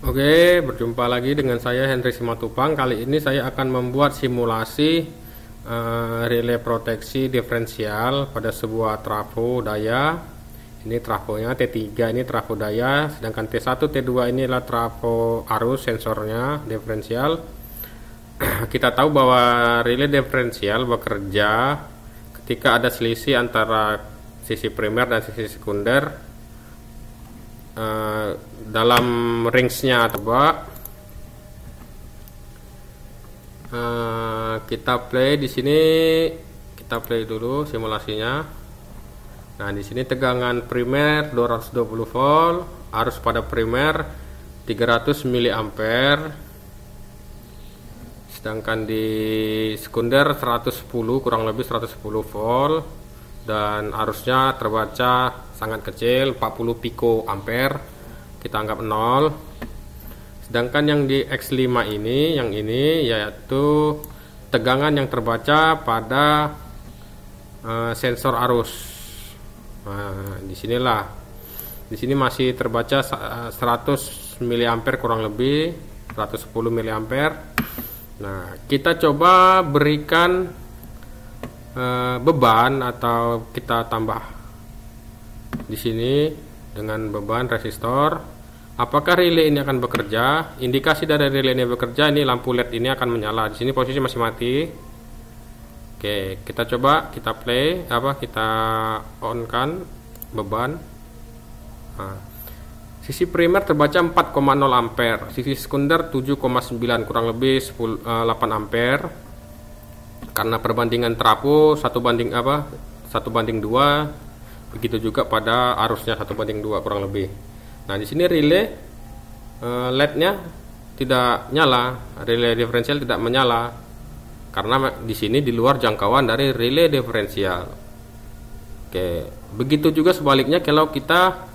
Oke, berjumpa lagi dengan saya Henry Simatupang. Kali ini saya akan membuat simulasi relay proteksi diferensial pada sebuah trafo daya. Ini trafonya T3, ini trafo daya, sedangkan T1, T2 ini adalah trafo arus sensornya diferensial. Kita tahu bahwa relay diferensial bekerja ketika ada selisih antara sisi primer dan sisi sekunder dalam range-nya. Coba kita play di sini, kita play dulu simulasinya. Nah, di sini tegangan primer 220 volt, arus pada primer 300 mA, sedangkan di sekunder 110, kurang lebih 110 volt, dan arusnya terbaca sangat kecil, 40 pico ampere, kita anggap 0. Sedangkan yang di X5 ini, yang ini yaitu tegangan yang terbaca pada sensor arus. Nah, disinilah, di sini masih terbaca 100 mA kurang lebih, 110 mA. Nah, kita coba berikan beban atau kita tambah di sini dengan beban resistor. Apakah relay ini akan bekerja? Indikasi dari relay ini bekerja, ini lampu LED ini akan menyala. Di sini posisi masih mati. Oke, kita coba, kita play, kita on kan beban. Nah, sisi primer terbaca 4,0 ampere, sisi sekunder 7,9, kurang lebih 8 ampere. Karena perbandingan trafo 1:2, begitu juga pada arusnya 1:2 kurang lebih. Nah, di sini relay LED-nya tidak nyala, relay diferensial tidak menyala karena di sini di luar jangkauan dari relay diferensial. Oke, begitu juga sebaliknya kalau kita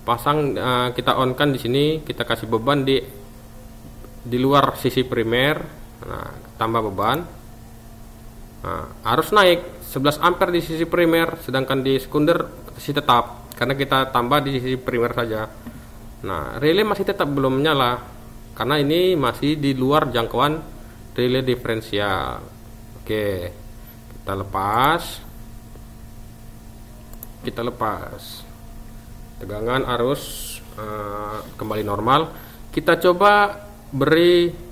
pasang, kita on kan di sini, kita kasih beban di luar sisi primer. Nah, tambah beban. Nah, arus naik 11 ampere di sisi primer, sedangkan di sekunder masih tetap karena kita tambah di sisi primer saja. Nah, relay masih tetap belum menyala karena ini masih di luar jangkauan relay diferensial. Oke, kita lepas tegangan arus kembali normal. Kita coba beri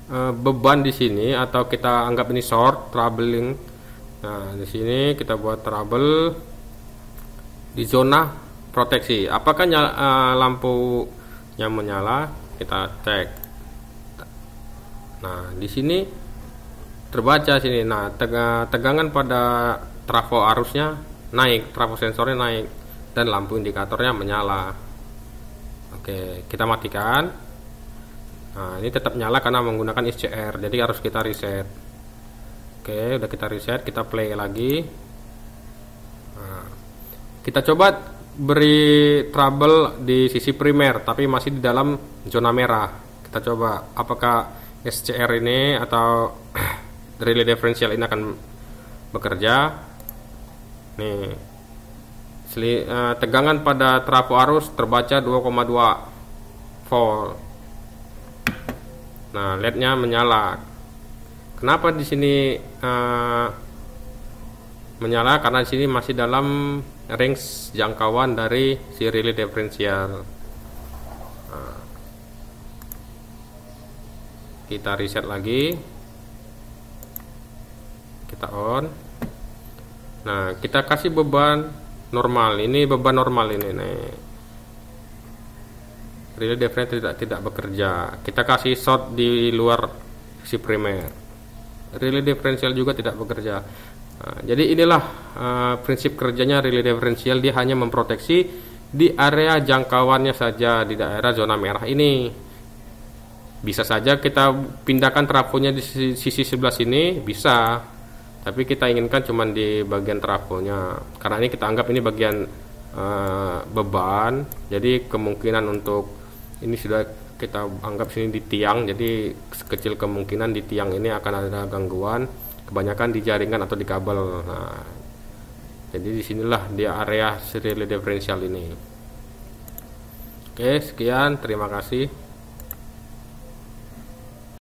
beban di sini, atau kita anggap ini short troubling. Nah, di sini kita buat trouble di zona proteksi. Apakah lampunya menyala? Kita cek. Nah, di sini terbaca sini. Nah, tegangan pada trafo arusnya naik, trafo sensornya naik, dan lampu indikatornya menyala. Oke, kita matikan. Nah, ini tetap nyala karena menggunakan SCR, jadi harus kita reset. Oke, udah kita reset, kita play lagi. Nah, kita coba beri trouble di sisi primer, tapi masih di dalam zona merah. Kita coba apakah SCR ini atau relay diferensial ini akan bekerja. Nih, tegangan pada trafo arus terbaca 2,2 volt. Nah, LED-nya menyala. Kenapa di sini menyala? Karena di sini masih dalam range jangkauan dari si relay diferensial. Nah, kita reset lagi, kita on. Nah, kita kasih beban normal. Ini beban normal ini nih. Relay diferensial tidak bekerja. Kita kasih short di luar sisi primer. Relay diferensial juga tidak bekerja. Nah, jadi inilah prinsip kerjanya relay diferensial. Dia hanya memproteksi di area jangkauannya saja, di daerah zona merah ini. Bisa saja kita pindahkan trafonya di sisi sebelah sini, bisa. Tapi kita inginkan cuma di bagian trafonya, karena ini kita anggap ini bagian beban. Jadi kemungkinan untuk ini sudah kita anggap sini di tiang, jadi kecil kemungkinan di tiang ini akan ada gangguan, kebanyakan di jaringan atau di kabel. Nah, jadi disinilah dia area relay diferensial ini. Oke, sekian, terima kasih.